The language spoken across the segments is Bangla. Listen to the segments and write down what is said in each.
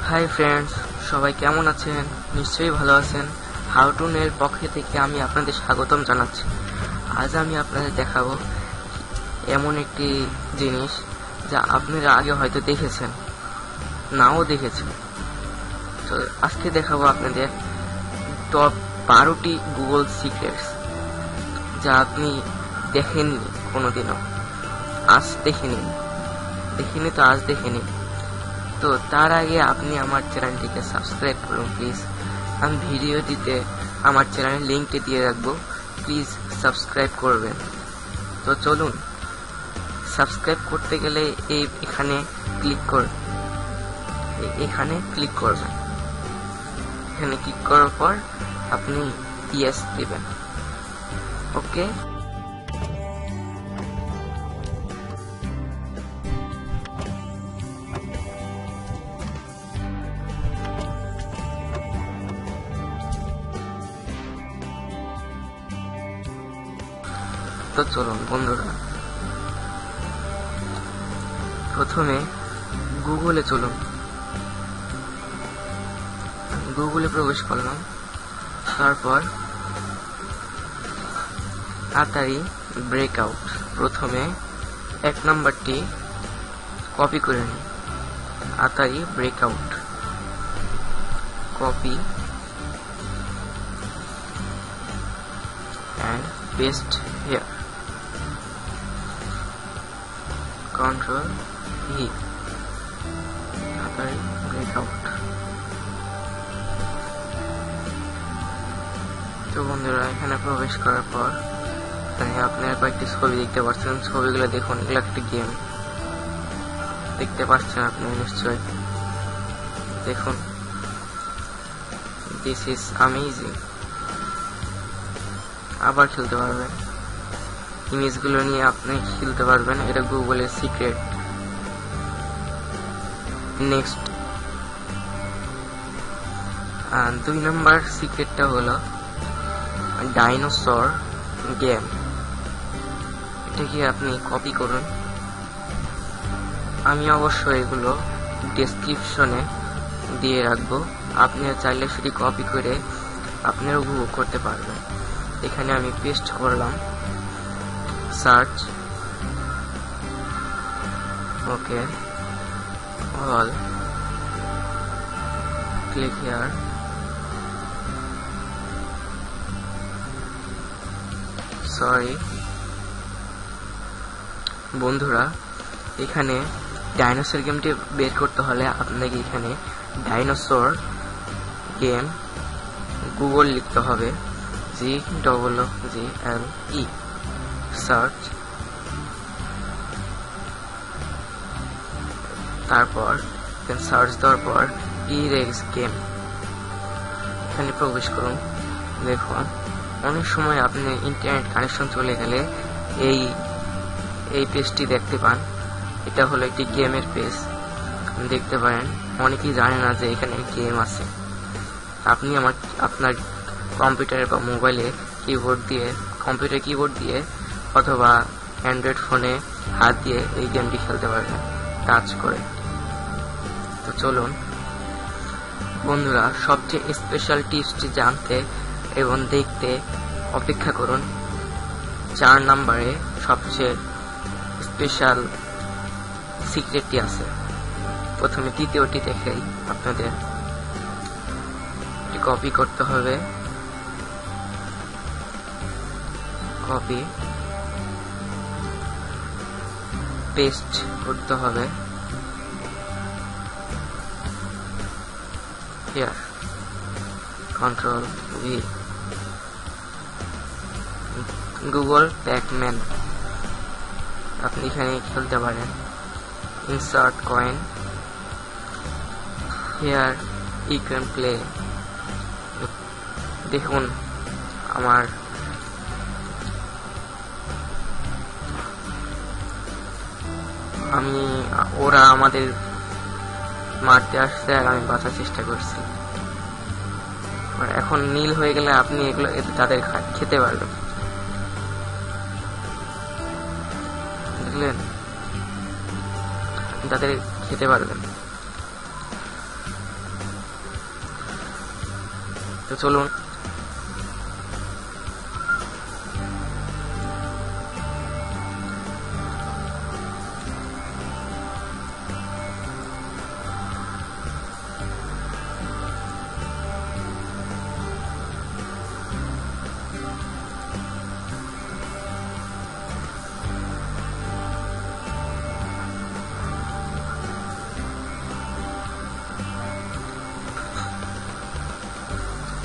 হাই ফ্রেন্ডস, সবাই কেমন আছেন? নিশ্চয়ই ভালো আছেন। হাউটুনের পক্ষ থেকে আমি আপনাদের স্বাগতম জানাচ্ছি। আজ আমি আপনাদের দেখাবো এমন একটি জিনিস যা আপনারা আগে হয়তো দেখেছেন, নাও দেখেছেন। তো আজকে দেখাবো আপনাদের টপ 12টি গুগল সিক্রেটস, যা আপনি দেখেননি কোনোদিনও। আজ দেখেনি তো আজ দেখেনি। তো তার আগে আপনি আমার চ্যানেলটিকে সাবস্ক্রাইব করুন প্লিজ। আমি ভিডিওটিতে আমার চ্যানেলের লিঙ্কটি দিয়ে রাখবো, প্লিজ সাবস্ক্রাইব করবেন। তো চলুন, সাবস্ক্রাইব করতে গেলে এখানে ক্লিক করবেন। এখানে ক্লিক করার পর আপনি ইয়েস দিবেন। ওকে, তো চলুন বন্ধুরা, প্রথমে গুগলে চলুন। গুগলে প্রবেশ করলাম, তারপর তাড়াতাড়ি ব্রেকআউট। প্রথমে 1 নম্বরটি কপি করে নিই। তাড়াতাড়ি breakout, copy and paste here. Control V. তারপরে ব্রেকআউট। তো বন্ধুরা, এখানে প্রবেশ করার পর আপনারা কয়েকটি ছবি দেখতে পাচ্ছেন। ছবিগুলো দেখুন, এগুলো একটি গেম দেখতে পাচ্ছেন আপনি নিশ্চয়। দেখুন, দিস ইজ অ্যামেজিং। আবার খেলতে পারবেন, ইমেজগুলো নিয়ে আপনি খেলতে পারবেন। এটা গুগলের সিক্রেট। নেক্সট, 2 নম্বর সিক্রেটটা হলো ডাইনোসর গেম। এটাকে আপনি কপি করুন। আমি অবশ্য এগুলো ডেসক্রিপশনে দিয়ে রাখবো, আপনি চাইলে সেটি কপি করে আপনারা উপভোগ করতে পারবেন। এখানে আমি পেস্ট করলাম, search, okay, all, click here, sorry বন্ধুরা। এখানে ডাইনোসর গেমটি বের করতে হলে আপনাকে এখানে ডাইনোসর গেম গুগল লিখতে হবে, GOOGLE, সার্চ, তারপর সার্চ দেওয়ার পর ইরেক্স গেম, এখানে প্রবেশ করুন। দেখুন, অনেক সময় আপনি ইন্টারনেট কানেকশন চলে গেলে এই পেজটি দেখতে পান। এটা হলো একটি গেমের পেজ, দেখতে পারেন। অনেকেই জানে না যে এখানে গেম আছে। আপনি আপনার কম্পিউটারে বা মোবাইলে কম্পিউটার কিবোর্ড দিয়ে অথবা অ্যান্ড্রয়েড ফোনে হাত দিয়ে এই গেমটি খেলতে পারবেন, টাচ করে। তো চলুন বন্ধুরা, সবচেয়ে স্পেশাল টিপসটি জানতে এবং দেখতে অপেক্ষা করুন। 4 নম্বরে সবচেয়ে স্পেশাল সিক্রেটটি আছে। প্রথমে দ্বিতীয়টি দেখেই আপনাদের কপি করতে হবে, কপি পেস্ট করতে হবে here, control V, Google Pacman আপনি এখানে খেলতে পারেন। Insert coin, here you can play. দেখুন, ওরা আমাদের মারতে আসছে আর আমি বাঁচার চেষ্টা করছি। এখন নীল হয়ে গেলে আপনি এগুলো তাদের খেতে পারবেন, বুঝলেন? তাদের খেতে পারবেন। তো চলুন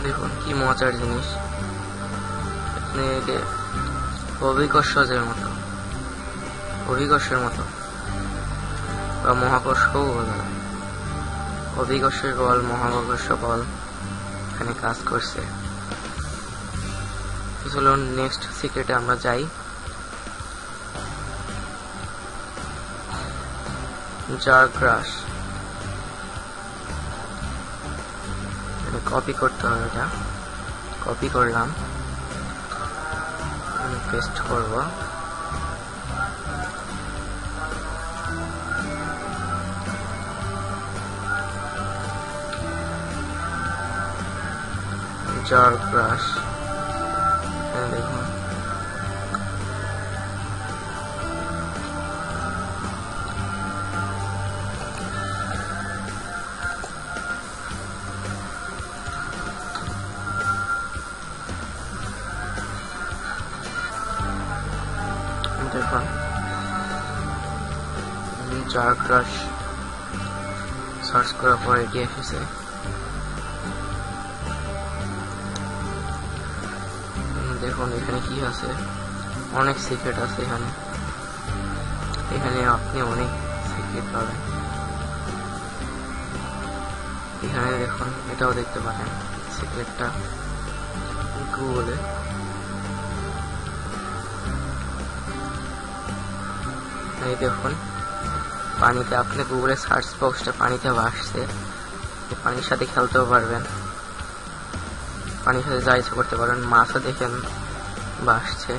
দেখুন কি মজার জিনিস, অভিকর্ষের মতো বা মহাকর্ষও বলা, অভিকর্ষের বল, মহাকর্ষ বল এখানে কাজ করছে। চলুন নেক্সট সিক্রেটে আমরা যাই। জার ক্রাশ, কপি করতে হবে, এটা কপি করলাম, পেস্ট করব। জার ক্রাশ দেখুন, দেখুন জার ক্রাশ সার্চ করার পর এটি এসেছে। দেখুন এখানে কি আছে, অনেক সিক্রেট আছে এখানে আপনি অনেক সিক্রেট পাবেন। এখানে দেখুন এটাও দেখতে পারেন সিক্রেটটা গুগলে। এই দেখুন পানিতে, আপনি গুগলে সার্চ বক্সটা পানিতে ভাসছে, পানির সাথে খেলতেও পারবেন, পানির সাথে যা ইচ্ছা করতে পারেন, মাছও দেখেন ভাসছে।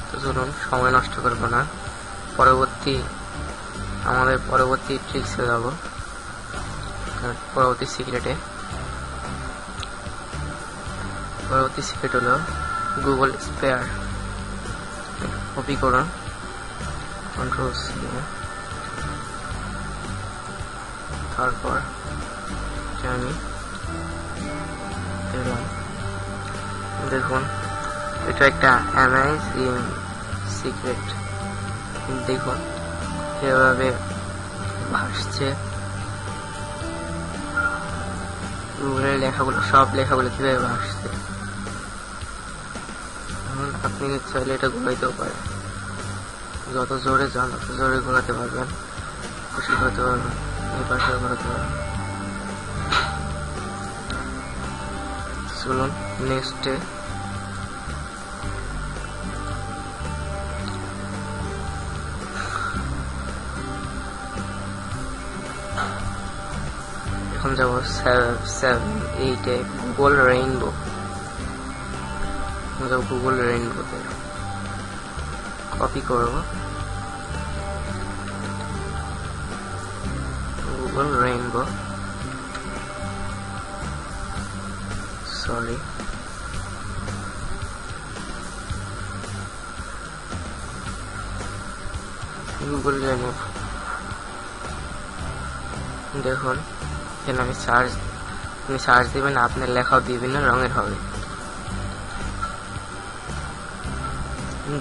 তো চলুন সময় নষ্ট করব না, আমাদের পরবর্তী ট্রিক্সে যাব, পরবর্তী সিক্রেট হলো গুগল স্পেয়ার। কপি করুন, কন্ট্রোল সি, তারপর আমি দিলাম। দেখুন এটা একটা অ্যামেজিং সিক্রেট, দেখুন এভাবে ভাসছে, গুগলের লেখাগুলো, সব লেখাগুলো কিভাবে ভাসছে। আপনি চাইলে এটা ঘোরাইতেও পারেন, যত জোরে যান তত জোরে ঘোরাতে পারবেন, খুশি হতে পারবেন, এই পাশে ঘোরাতে পারবেন। চলুন নেক্সটে এখন যাব 7-8-এ গুগল রেইনবো। গুগল রেইনবোতে কপি করব, Google rainbow, sorry Google rainbow. দেখুন এখানে আমি সার্চ দিবেন, আপনার লেখাও বিভিন্ন রঙের হবে,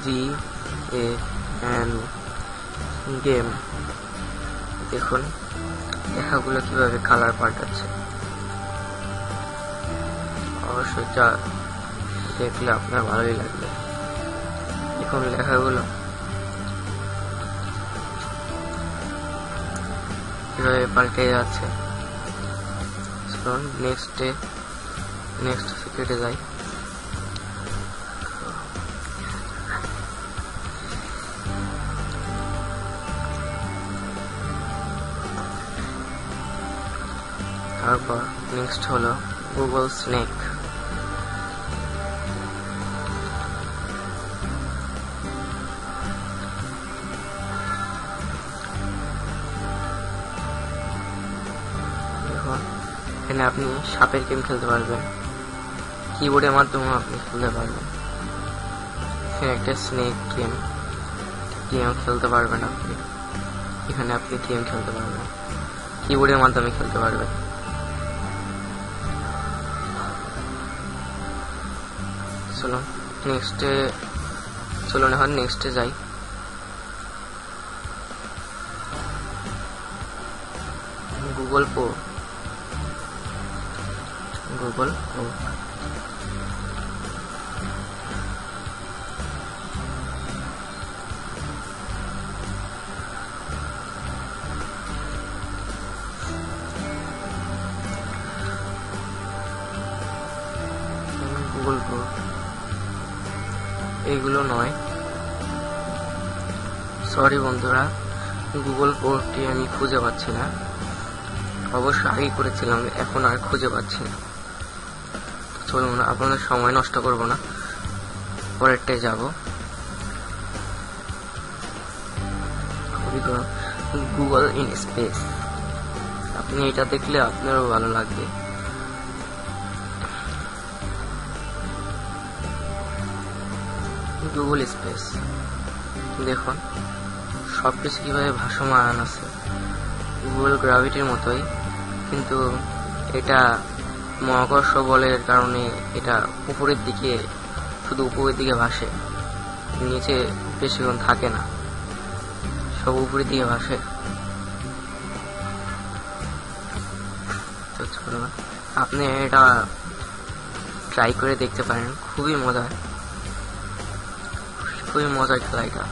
GAM গেম। দেখুন লেখাগুলো কিভাবে কালার পাল্টাচ্ছে, অবশ্যই যা দেখলে আপনার ভালোই লাগবে। দেখুন লেখাগুলো কিভাবে পাল্টে যাচ্ছে। নেক্সট সিক্রেটে যাই। তারপর নেক্সট হলো গুগল স্নেক। দেখুন এখানে আপনি সাপের গেম খেলতে পারবেন, কিবোর্ডের মাধ্যমে আপনি খেলতে পারবেন। এখানে একটা স্নেক গেম খেলতে পারবেন আপনি। এখানে আপনি গেম খেলতে পারবেন, কিবোর্ডের মাধ্যমে খেলতে পারবেন। চলুন এখন নেক্সটে যাই। গুগল পো এইগুলো নয়, সরি বন্ধুরা, গুগল পোর্টটি আমি খুঁজে পাচ্ছি না। অবশ্য আগে করেছিলাম, এখন আর খুঁজে পাচ্ছি না। চলুন, আপনাদের সময় নষ্ট করব না, পরেরটায় যাব। গুগল ইন স্পেস, আপনি এটা দেখলে আপনারও ভালো লাগবে। গুগল স্পেস, দেখুন সবকিছু কিভাবে ভাসমান আছে, গুগল গ্রাভিটির মতোই, কিন্তু এটা মহাকর্ষ বলের কারণে এটা উপরের দিকে, শুধু উপরের দিকে ভাসে, নিচে বেশিক্ষণ থাকে না, সব উপরের দিকে ভাসে। আপনি এটা ট্রাই করে দেখতে পারেন, খুবই মজার খেলা, এটা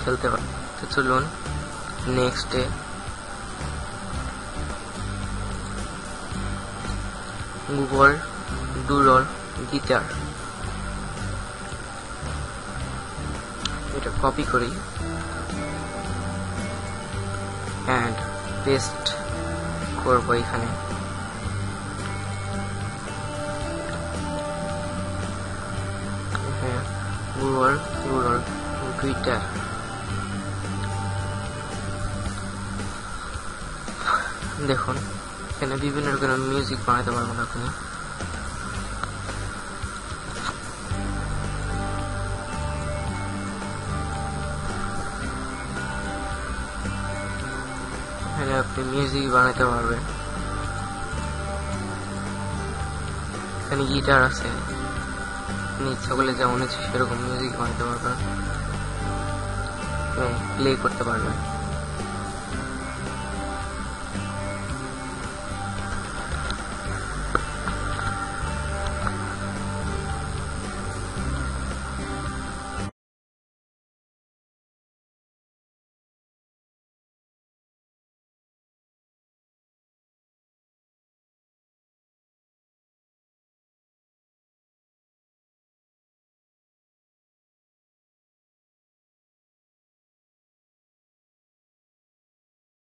খেলতে পারেন। তো চলুন নেক্সটে। গুগল ডুডল গিটার, এটা কপি করি অ্যান্ড পেস্ট করব এখানে। গুগল গিটার, দেখুন এখানে বিভিন্ন রকমের মিউজিক বানাতে পারবেন আপনি। এখানে আপনি মিউজিক বানাতে পারবেন, এখানে গিটার আছে, ইচ্ছা করলে যেমন ইচ্ছে সেরকম মিউজিক বানাতে পারবেন এবং প্লে করতে পারবেন।